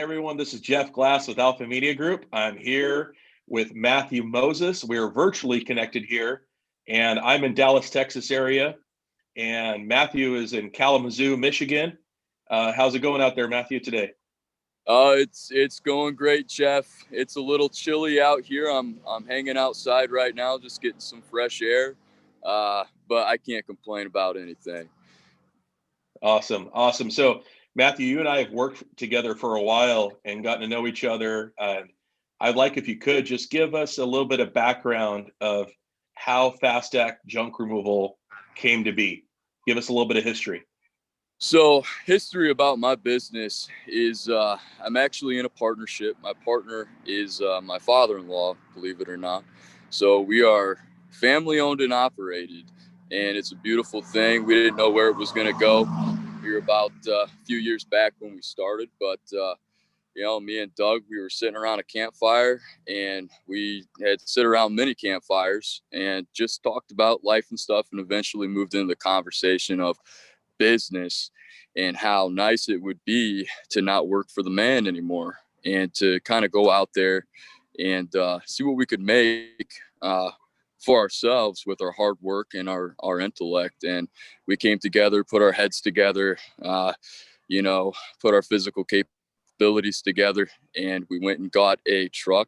everyone, this is Jeff Glass with Alpha Media Group. I'm here with Matthew Moses. We're virtually connected here, and I'm in Dallas, Texas area, and Matthew is in Kalamazoo, Michigan. How's it going out there, Matthew, today? It's going great, Jeff. It's a little chilly out here. I'm hanging outside right now, just getting some fresh air. But I can't complain about anything. Awesome. So, Matthew, you and I have worked together for a while and gotten to know each other. I'd like if you could just give us a little bit of background of how Fast Act Junk Removal came to be. Give us a little bit of history. So, history about my business is I'm actually in a partnership. My partner is my father-in-law, believe it or not. So we are family owned and operated, and it's a beautiful thing. We didn't know where it was going to go. We were about a few years back when we started, but me and Doug, we were sitting around a campfire, and we had sit around many campfires and just talked about life and stuff, and eventually moved into the conversation of business and how nice it would be to not work for the man anymore and to kind of go out there and see what we could make for ourselves with our hard work and our intellect. And we came together, put our heads together, put our physical capabilities together, and we went and got a truck.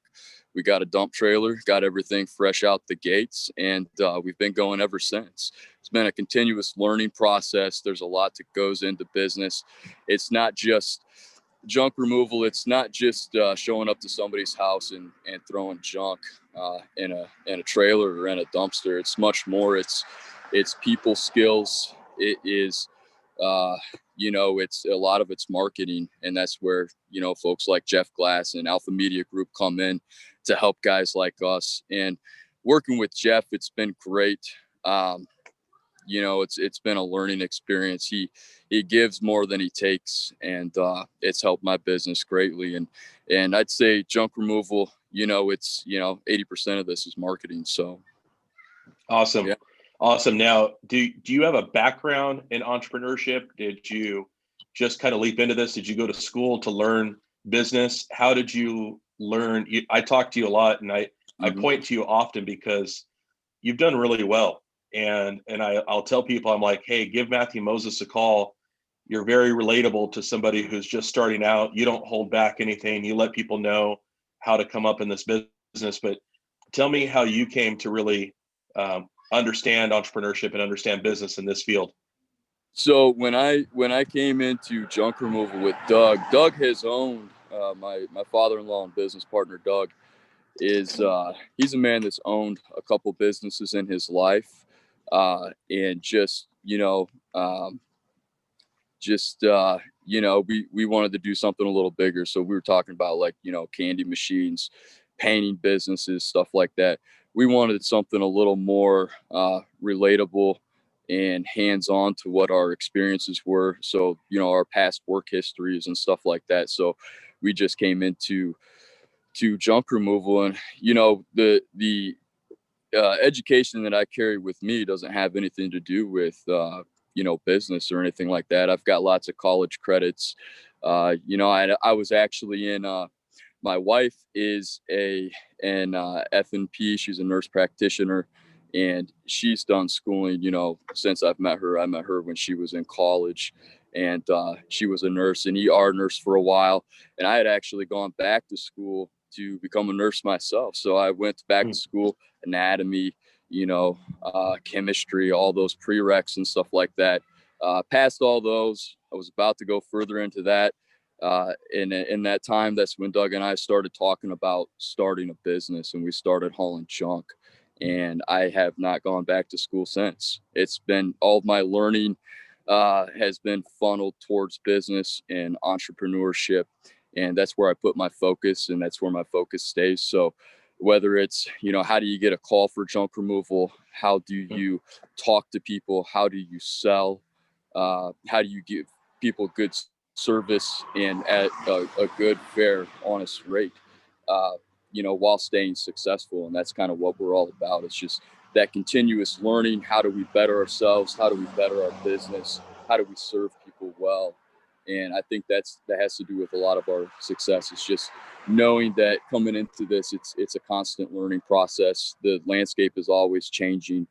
We got a dump trailer, got everything fresh out the gates, and we've been going ever since. It's been a continuous learning process. There's a lot that goes into business. It's not just junk removal. It's not just showing up to somebody's house and throwing junk in a trailer or in a dumpster. It's much more. It's people skills. It is it's a lot of it's marketing, and that's where folks like Jeff Glass and Alpha Media Group come in to help guys like us. And working with Jeff, it's been great. It's been a learning experience. He gives more than he takes, and it's helped my business greatly. And I'd say junk removal, it's 80% of this is marketing. So Awesome. Yeah. Awesome. Now, do you have a background in entrepreneurship? Did you just kind of leap into this? Did you go to school to learn business? How did you learn? I talk to you a lot, and I point to you often because you've done really well. And I'll tell people, I'm like, hey, give Matthew Moses a call. You're very relatable to somebody who's just starting out. You don't hold back anything. You let people know how to come up in this business. But tell me how you came to really understand entrepreneurship and understand business in this field. So when I came into junk removal with Doug has owned my father-in-law and business partner. Doug is he's a man that's owned a couple businesses in his life, and we wanted to do something a little bigger. So we were talking about candy machines, painting businesses, stuff like that. We wanted something a little more relatable and hands-on to what our experiences were. So, our past work histories and stuff like that. So we just came into junk removal, and, the education that I carry with me doesn't have anything to do with, business or anything like that. I've got lots of college credits. I was actually in, my wife is an F&P. She's a nurse practitioner, and she's done schooling, since I've met her. I met her when she was in college, and she was a nurse, an ER nurse for a while. And I had actually gone back to school to become a nurse myself. So I went back to school, anatomy, chemistry, all those prereqs and stuff like that. Passed all those. I was about to go further into that. In that time, that's when Doug and I started talking about starting a business, and we started hauling junk. And I have not gone back to school since. It's been all of my learning has been funneled towards business and entrepreneurship. And that's where I put my focus, and that's where my focus stays. So whether it's, how do you get a call for junk removal? How do you talk to people? How do you sell? How do you give people good service and at a good, fair, honest rate, while staying successful? And that's kind of what we're all about. It's just that continuous learning. How do we better ourselves? How do we better our business? How do we serve people well? And I think that has to do with a lot of our success. It's just knowing that coming into this, it's a constant learning process. The landscape is always changing.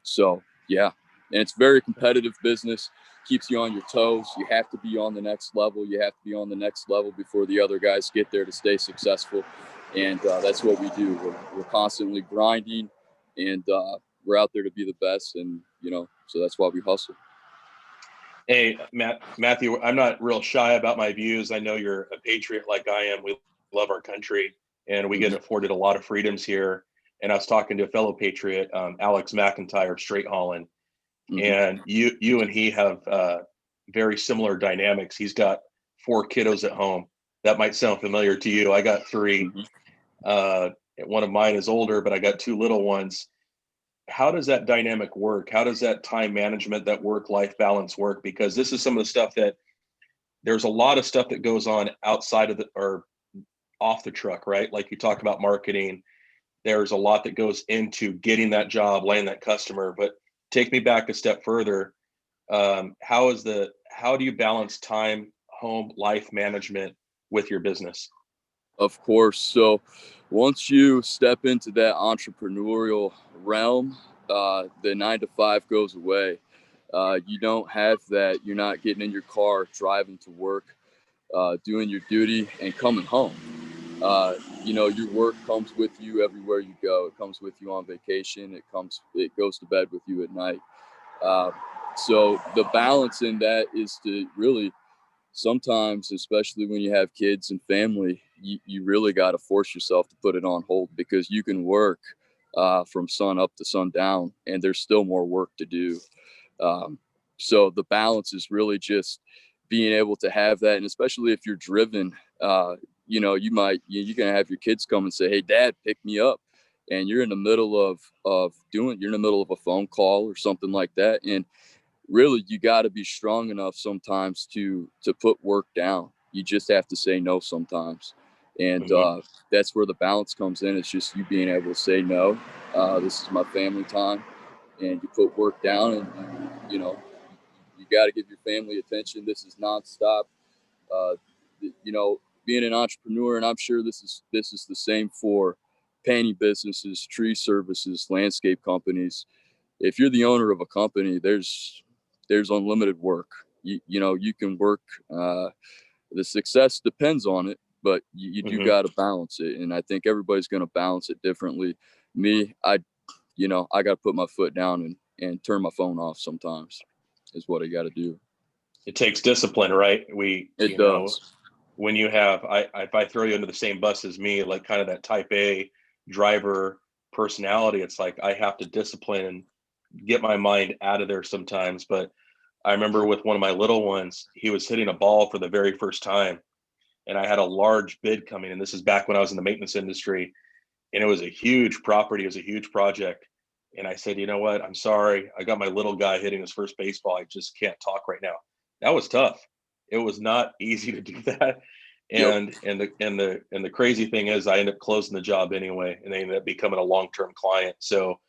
So yeah, and it's very competitive business, keeps you on your toes. You have to be on the next level. You have to be on the next level before the other guys get there to stay successful. And that's what we do. We're constantly grinding, and we're out there to be the best. And, so that's why we hustle. Hey, Matthew, I'm not real shy about my views. I know you're a patriot like I am. We love our country, and we get afforded a lot of freedoms here. And I was talking to a fellow patriot, Alex McIntyre, Straight Holland, and you and he have very similar dynamics. He's got 4 kiddos at home. That might sound familiar to you. I got 3. One of mine is older, but I got 2 little ones. How does that dynamic work? How does that time management, that work-life balance work? Because this is some of the stuff that there's a lot of stuff that goes on outside of or off the truck, right? Like you talk about marketing, there's a lot that goes into getting that job, landing that customer. But take me back a step further. How do you balance time, home, life management with your business? Of course. So once you step into that entrepreneurial realm, the 9 to 5 goes away. You don't have that. You're not getting in your car, driving to work, doing your duty and coming home. Your work comes with you everywhere you go. It comes with you on vacation. It goes to bed with you at night. So the balance in that is to really, sometimes, especially when you have kids and family, you really got to force yourself to put it on hold, because you can work from sun up to sundown and there's still more work to do. So the balance is really just being able to have that. And especially if you're driven, you're going to have your kids come and say, "Hey, Dad, pick me up." And you're in the middle you're in the middle of a phone call or something like that. And really, you got to be strong enough sometimes to put work down. You just have to say no sometimes. And that's where the balance comes in. It's just you being able to say no. This is my family time. And you put work down, and you got to give your family attention. This is nonstop. Uh, Being an entrepreneur, and I'm sure this is the same for painting businesses, tree services, landscape companies. If you're the owner of a company, there's unlimited work. You can work. The success depends on it, but you do got to balance it. And I think everybody's going to balance it differently. Me, I got to put my foot down and turn my phone off sometimes is what I got to do. It takes discipline, right? It does. When you have, if I throw you into the same bus as me, like kind of that type A driver personality, it's like I have to discipline and get my mind out of there sometimes. But I remember with one of my little ones, he was hitting a ball for the very first time, and I had a large bid coming. And this is back when I was in the maintenance industry, and it was a huge property. It was a huge project. And I said, you know what? I'm sorry. I got my little guy hitting his first baseball. I just can't talk right now. That was tough. It was not easy to do that. And Yep. the crazy thing is I ended up closing the job anyway, and they ended up becoming a long-term client. So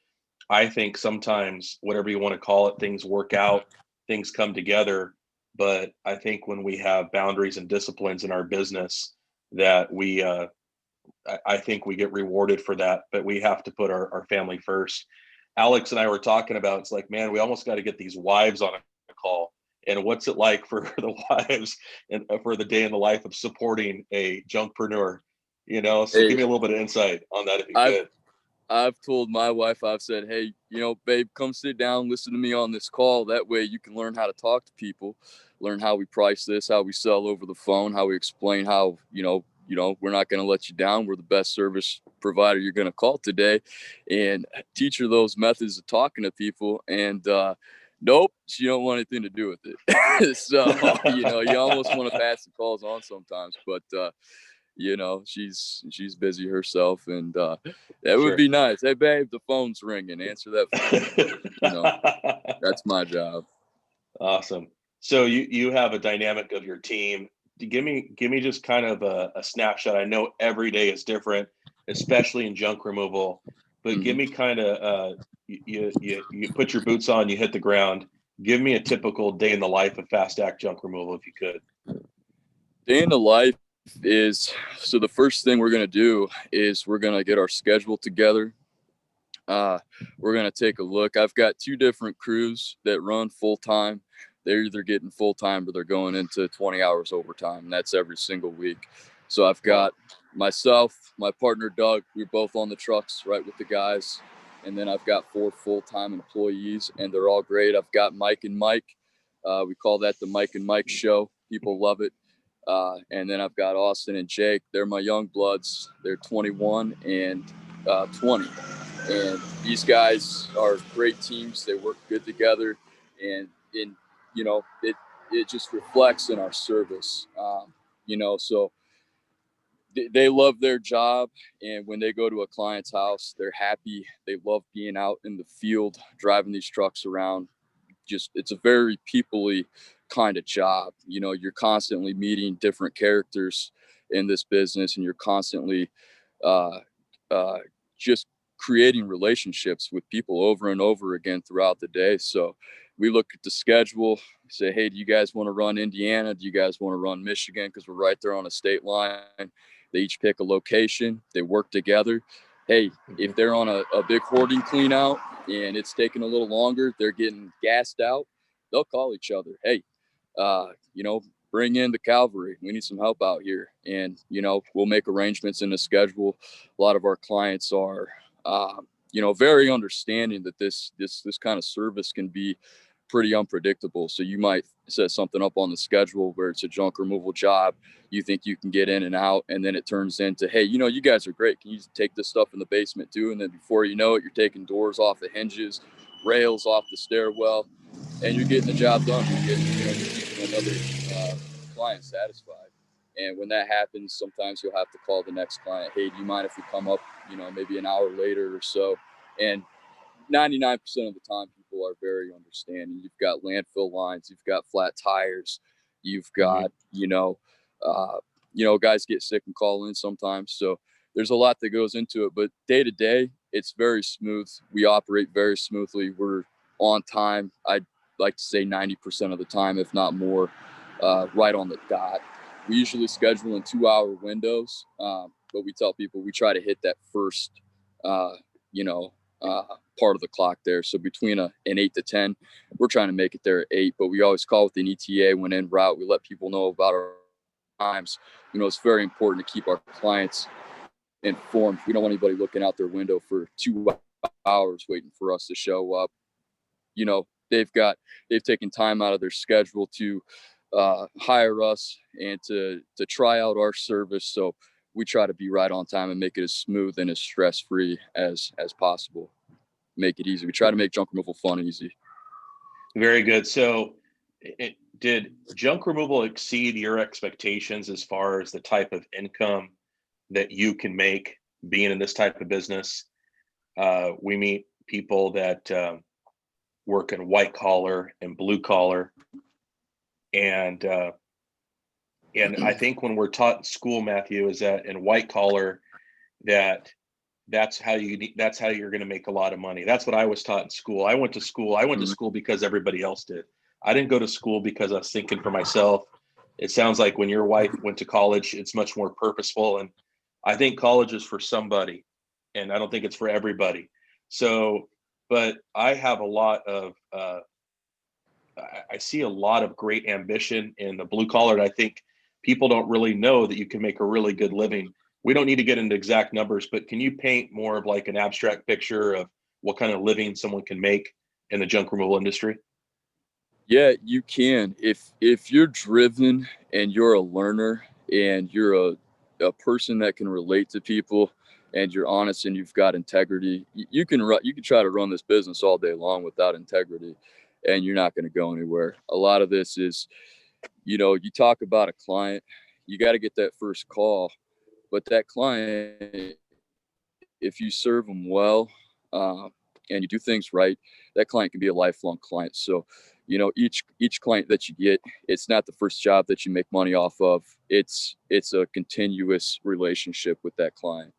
I think sometimes, whatever you want to call it, things work out, things come together. But I think when we have boundaries and disciplines in our business, that I think we get rewarded for that, but we have to put our family first. Alex and I were talking about, it's like, man, we almost got to get these wives on a call. And what's it like for the wives and for the day in the life of supporting a junkpreneur? So Hey, give me a little bit of insight on that if you I've could. I've told my wife, I've said, "Hey, babe, come sit down, listen to me on this call. That way you can learn how to talk to people, learn how we price this, how we sell over the phone, how we explain how, we're not going to let you down. We're the best service provider you're going to call today, and teach her those methods of talking to people." And, nope, she don't want anything to do with it. So, you almost want to pass the calls on sometimes, but, she's busy herself, and that would Sure. be nice. "Hey, babe, the phone's ringing. Answer that phone." That's my job. Awesome. So you have a dynamic of your team. Give me just kind of a snapshot. I know every day is different, especially in junk removal, but give hmm me kind of you put your boots on, you hit the ground. Give me a typical day in the life of Fast Act Junk Removal, if you could. Day in the life is, so the first thing we're going to do is we're going to get our schedule together. We're going to take a look. I've got two different crews that run full time. They're either getting full time or they're going into 20 hours overtime. And that's every single week. So I've got myself, my partner Doug. We're both on the trucks, right, with the guys. And then I've got 4 full-time employees, and they're all great. I've got Mike and Mike. We call that the Mike and Mike show. People love it. And then I've got Austin and Jake. They're my young bloods. They're 21 and 20. And these guys are great teams. They work good together, and it just reflects in our service. So they love their job, and when they go to a client's house, they're happy. They love being out in the field, driving these trucks around. Just, it's a very people-y kind of job. You're constantly meeting different characters in this business, and you're constantly uh, uh, just creating relationships with people over and over again throughout the day. So we look at the schedule, say, hey, do you guys want to run Indiana? Do you guys want to run Michigan? Because we're right there on a state line. They each pick a location. They work together. Hey, if they're on a big hoarding clean out and it's taking a little longer, they're getting gassed out, they'll call each other. Hey, bring in the cavalry. We need some help out here. And, we'll make arrangements in the schedule. A lot of our clients are, very understanding that this kind of service can be pretty unpredictable. So you might set something up on the schedule where it's a junk removal job. You think you can get in and out, and then it turns into, hey, you guys are great. Can you take this stuff in the basement too? And then before you know it, you're taking doors off the hinges, rails off the stairwell, and you're getting the job done. You're keeping another client satisfied. And when that happens, sometimes you'll have to call the next client. Hey, do you mind if we come up, maybe an hour later or so? And 99% of the time, people are very understanding. You've got landfill lines, you've got flat tires, you've got, guys get sick and call in sometimes. So there's a lot that goes into it, but day to day, it's very smooth. We operate very smoothly. We're on time. I'd like to say 90% of the time, if not more, right on the dot. We usually schedule in 2-hour windows, but we tell people we try to hit that first, part of the clock there. So between an 8 to 10, we're trying to make it there at 8, but we always call with an ETA when en route. We let people know about our times. It's very important to keep our clients informed. We don't want anybody looking out their window for 2 hours waiting for us to show up. They've taken time out of their schedule to hire us and to try out our service. So we try to be right on time and make it as smooth and as stress-free as possible. Make it easy. We try to make junk removal fun and easy. Very good. So did junk removal exceed your expectations as far as the type of income that you can make being in this type of business? We meet people that work in white collar and blue collar. And I think when we're taught in school, Matthew, is that in white collar, that's how you're going to make a lot of money. That's what I was taught in school. I went to school because everybody else did. I didn't go to school because I was thinking for myself. It sounds like when your wife went to college, it's much more purposeful. And I think college is for somebody, and I don't think it's for everybody. So, but I have a lot of, I see a lot of great ambition in the blue collar. And I think people don't really know that you can make a really good living. We don't need to get into exact numbers, but can you paint more of like an abstract picture of what kind of living someone can make in the junk removal industry? Yeah, you can. If you're driven and you're a learner and you're a person that can relate to people and you're honest and you've got integrity, you can try to run this business all day long without integrity, and you're not going to go anywhere. A lot of this is, you talk about a client, you got to get that first call, but that client, if you serve them well, and you do things right, that client can be a lifelong client. So, each client that you get, it's not the first job that you make money off of. It's a continuous relationship with that client.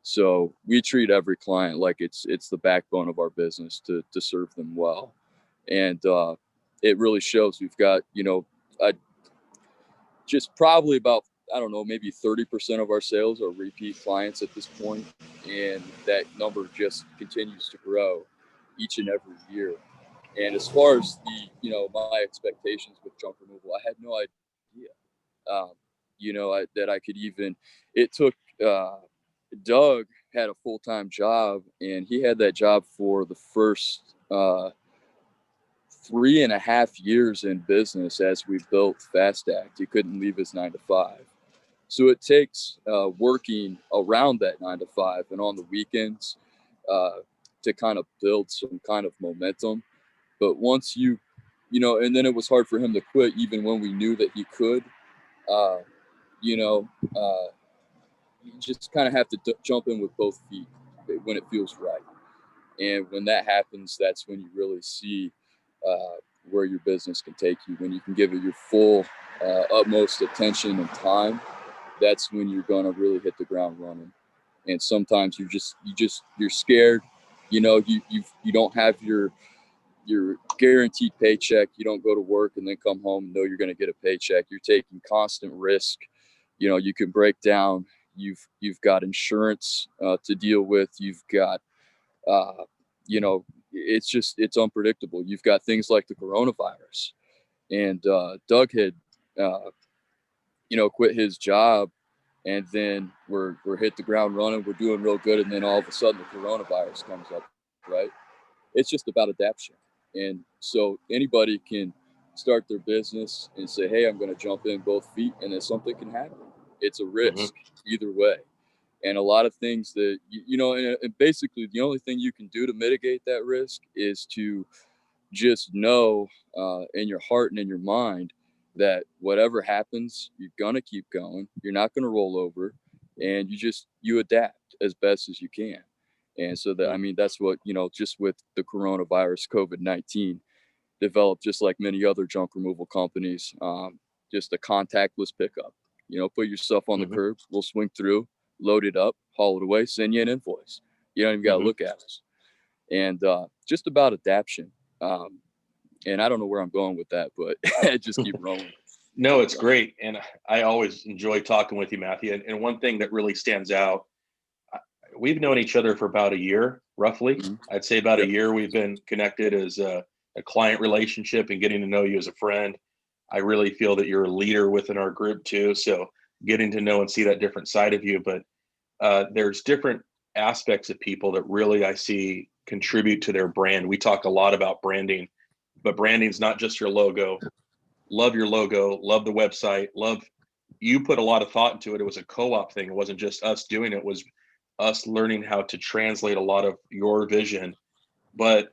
So we treat every client like it's the backbone of our business to serve them well. And it really shows. We've got, I just probably about, I don't know, maybe 30% of our sales are repeat clients at this point, and that number just continues to grow each and every year. And as far as my expectations with junk removal, I had no idea, that I could even. It took Doug had a full-time job, and he had that job for the first 3.5 years in business as we built Fast Act. He couldn't leave his 9 to 5. So it takes working around that 9 to 5 and on the weekends to kind of build some kind of momentum. But once and then it was hard for him to quit even when we knew that he could. Uh, you know, uh, you just kind of have to jump in with both feet when it feels right. And when that happens, that's when you really see where your business can take you. When you can give it your full, utmost attention and time, that's when you're gonna really hit the ground running. And sometimes you're scared. You don't have your guaranteed paycheck. You don't go to work and then come home and know you're going to get a paycheck. You're taking constant risk. You can break down. You've got insurance to deal with. You've got uh, it's unpredictable. You've got things like the coronavirus, and Doug had quit his job, and then we're hit the ground running. We're doing real good, and then all of a sudden the coronavirus comes up, right? It's just about adaptation. And so anybody can start their business and say, hey, I'm going to jump in both feet, and then something can happen. It's a risk either way. And a lot of things that, and basically the only thing you can do to mitigate that risk is to just know in your heart and in your mind that whatever happens, you're going to keep going. You're not going to roll over, and you adapt as best as you can. And so that's what, just with the coronavirus, COVID-19 developed, just like many other junk removal companies, just a contactless pickup. Put your stuff on the curb, we'll swing through, load it up, haul it away, send you an invoice. You don't even got to look at us. And just about adaptation. And I don't know where I'm going with that, but just keep rolling. No, it's great. And I always enjoy talking with you, Matthew. And one thing that really stands out, we've known each other for about a year, roughly. Mm-hmm. I'd say about a year we've been connected as a client relationship and getting to know you as a friend. I really feel that you're a leader within our group too. So getting to know and see that different side of you. But there's different aspects of people that really I see contribute to their brand. We talk a lot about branding, but branding's not just your logo. Love your logo, love the website, you put a lot of thought into it. It was a co-op thing. It wasn't just us doing it. It was us learning how to translate a lot of your vision. But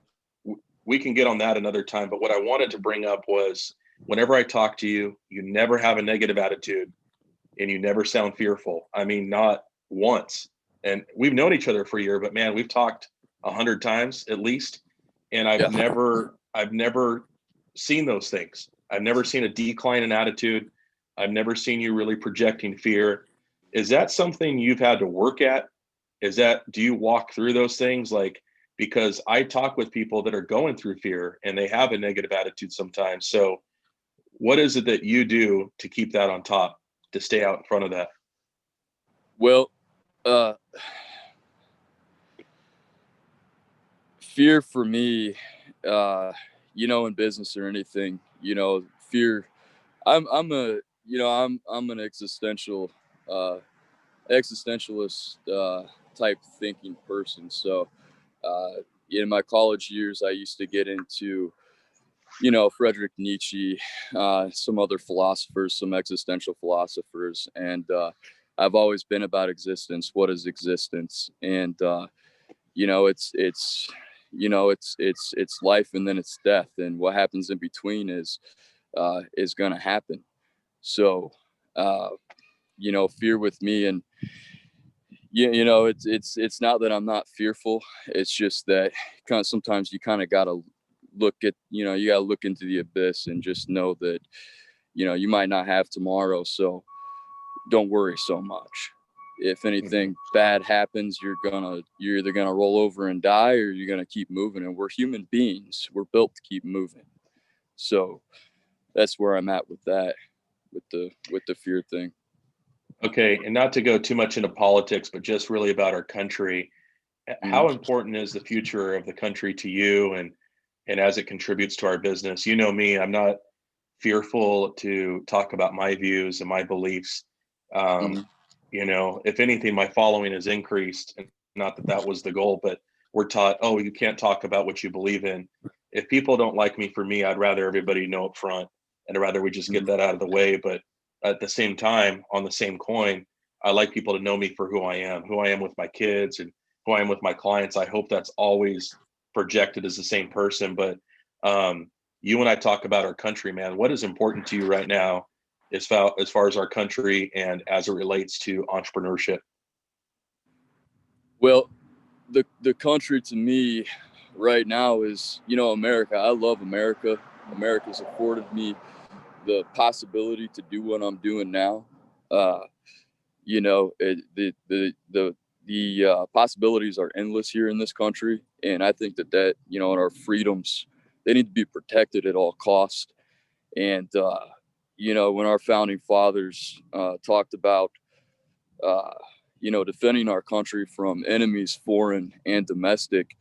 we can get on that another time. But what I wanted to bring up was whenever I talk to you, you never have a negative attitude and you never sound fearful. I mean, not once. And we've known each other for a year, but man, we've talked 100 times at least. And I've never seen those things. I've never seen a decline in attitude. I've never seen you really projecting fear. Is that something you've had to work at? Do you walk through those things? Because I talk with people that are going through fear and they have a negative attitude sometimes. So what is it that you do to keep that on top, to stay out in front of that? Well, fear for me, in business or anything, fear. I'm an existentialist type thinking person. So in my college years, I used to get into Friedrich Nietzsche, some other philosophers, some existential philosophers, and I've always been about existence. What is existence? And it's life and then it's death, and what happens in between is going to happen. So fear with me, and it's not that I'm not fearful. It's just that sometimes you kind of gotta you gotta look into the abyss and just know that you might not have tomorrow, so don't worry so much. If anything bad happens, you're either gonna roll over and die, or you're gonna keep moving. And we're human beings. We're built to keep moving. So that's where I'm at with that, with the fear thing. Okay, and not to go too much into politics, but just really about our country. How Mm-hmm. important is the future of the country to you, and as it contributes to our business? You know me, I'm not fearful to talk about my views and my beliefs. Um, Mm-hmm. if anything, my following has increased, and not that that was the goal, but we're taught, oh, you can't talk about what you believe in. If people don't like me for me, I'd rather everybody know up front, and I'd rather we just get Mm-hmm. that out of the way. But at the same time, on the same coin, I like people to know me for who I am with my kids, and who I am with my clients. I hope that's always projected as the same person. But you and I talk about our country, man. What is important to you right now as far as our country and as it relates to entrepreneurship? Well, the country to me right now is, America. I love America. America's afforded me the possibility to do what I'm doing now. Uh, the possibilities are endless here in this country, and I think and our freedoms, they need to be protected at all costs. And when our founding fathers talked about uh, defending our country from enemies, foreign and domestic,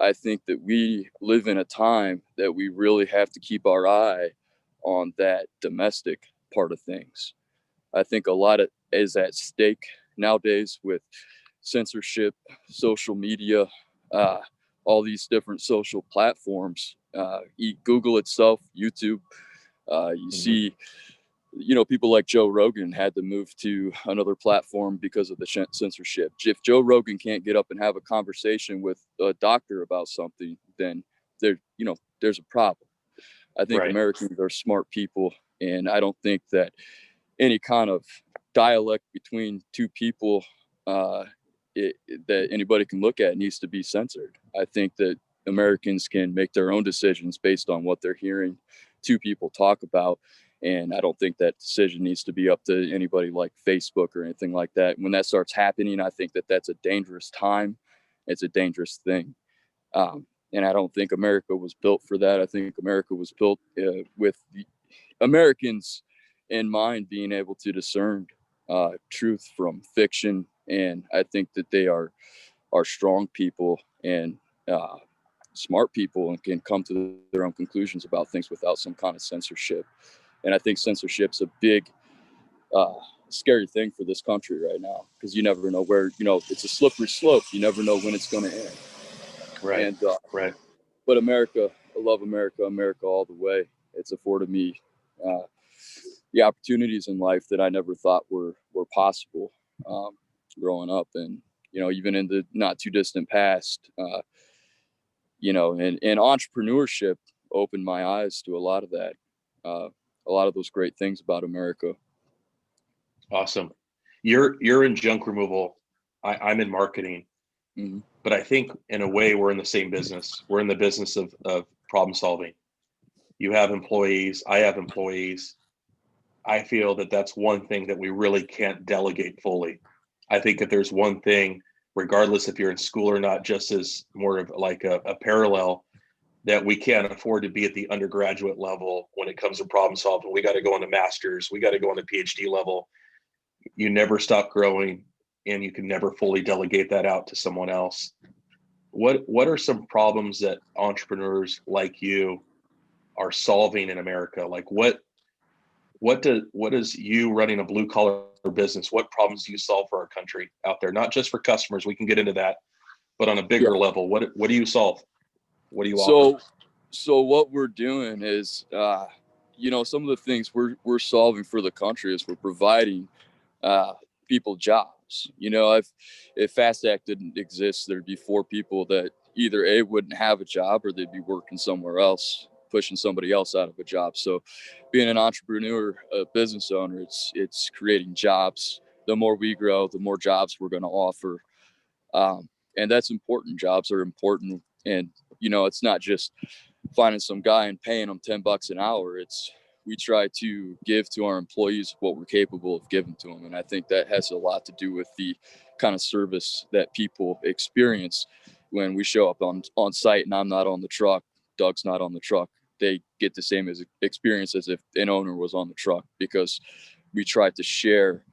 I think that we live in a time that we really have to keep our eye on that domestic part of things. I think a lot of is at stake nowadays with censorship, social media, uh, all these different social platforms. Google itself, YouTube. You Mm-hmm. see, people like Joe Rogan had to move to another platform because of the censorship. If Joe Rogan can't get up and have a conversation with a doctor about something, then there's a problem. I think Right. Americans are smart people, and I don't think that any kind of dialect between two people uh, that anybody can look at needs to be censored. I think that Americans can make their own decisions based on what they're hearing two people talk about. And I don't think that decision needs to be up to anybody like Facebook or anything like that. When that starts happening, I think that that's a dangerous time. It's a dangerous thing. And I don't think America was built for that. I think America was built with the Americans in mind being able to discern truth from fiction, and I think that they are strong people and uh, smart people and can come to their own conclusions about things without some kind of censorship. And I think censorship's a big uh, scary thing for this country right now because you never know where it's a slippery slope. You never know when it's going to end. Right. And Right. but America, I love America, America all the way. It's afforded me uh, the opportunities in life that I never thought were possible um, growing up, and even in the not too distant past. And entrepreneurship opened my eyes to a lot of that, a lot of those great things about America. Awesome. You're in junk removal. I'm in marketing, Hmm. but I think in a way we're in the same business. We're in the business of problem solving. You have employees. I have employees. I feel that that's one thing that we really can't delegate fully. I think that there's one thing, regardless if you're in school or not, just as more of like a parallel, that we can't afford to be at the undergraduate level when it comes to problem solving. We got to go on the masters. We got to go on the PhD level. You never stop growing, and you can never fully delegate that out to someone else. What are some problems that entrepreneurs like you are solving in America? Like what is you running a blue collar business? What problems do you solve for our country out there? Not just for customers, we can get into that, but on a Yeah. bigger level, what do you solve? What do you offer? So what we're doing is, some of the things we're solving for the country is we're providing uh, people jobs. If Fast Act didn't exist, there'd be four people that either A, wouldn't have a job, or they'd be working somewhere else, pushing somebody else out of a job. So being an entrepreneur, a business owner, it's creating jobs. The more we grow, the more jobs we're going to offer. And that's important. Jobs are important. And, it's not just finding some guy and paying them $10 an hour. We try to give to our employees what we're capable of giving to them. And I think that has a lot to do with the kind of service that people experience when we show up on site and I'm not on the truck. Doug's not on the truck. they get the same experience as if an owner was on the truck, because we try to share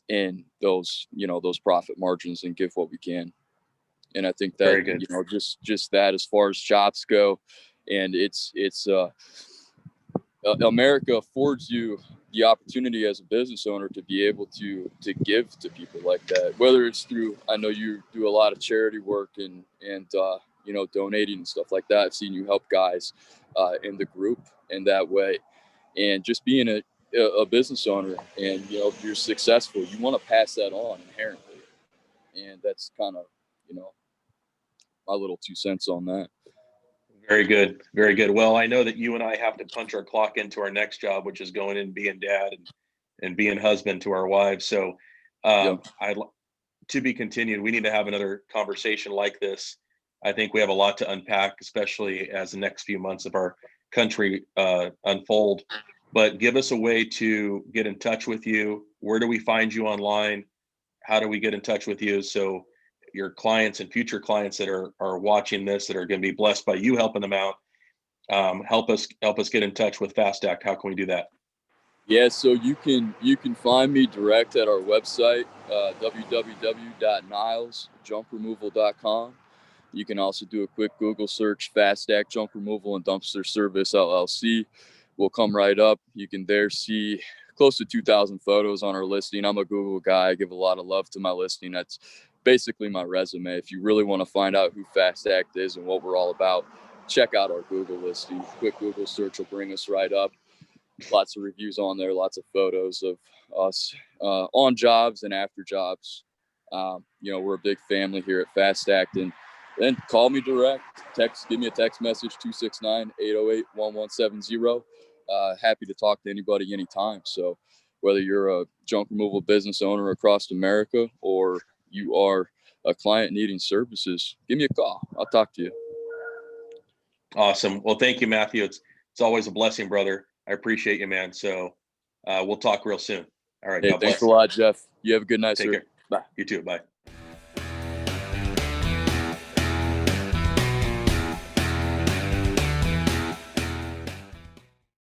in those, those profit margins and give what we can. And I think that, Very good. just that as far as jobs go, and it's America affords you the opportunity as a business owner to be able to give to people like that, whether it's through, I know you do a lot of charity work and donating and stuff like that. I've seen you help guys in the group in that way, and just being a business owner, and if you're successful, you want to pass that on inherently, and that's kind of my little 2 cents on that. Very good. Very good. Well, I know that you and I have to punch our clock into our next job, which is going in being dad and being husband to our wives. So Yep. To be continued. We need to have another conversation like this. I think we have a lot to unpack, especially as the next few months of our country unfold. But give us a way to get in touch with you. Where do we find you online? How do we get in touch with you? So your clients and future clients that are watching this, that are going to be blessed by you helping them out, help us get in touch with Fast Act. How can we do that? Yeah, so you can find me direct at our website, www.nilesjumpremoval.com. You can also do a quick Google search, Fast Act Junk Removal and Dumpster Service LLC. We'll come right up. You can there see close to 2,000 photos on our listing. I'm a Google guy. I give a lot of love to my listing. That's basically my resume. If you really want to find out who Fast Act is and what we're all about, check out our Google listing. Quick Google search will bring us right up. Lots of reviews on there, lots of photos of us on jobs and after jobs. We're a big family here at Fast Act. And then call me direct, give me a text message, 269-808-1170. Happy to talk to anybody anytime. So whether you're a junk removal business owner across America or you are a client needing services, give me a call. I'll talk to you. Awesome. Well, thank you, Matthew. It's always a blessing, brother. I appreciate you, man. So we'll talk real soon. All right. Hey, thanks a lot, Jeff. You have a good night, Take sir. care. Bye. You too. Bye.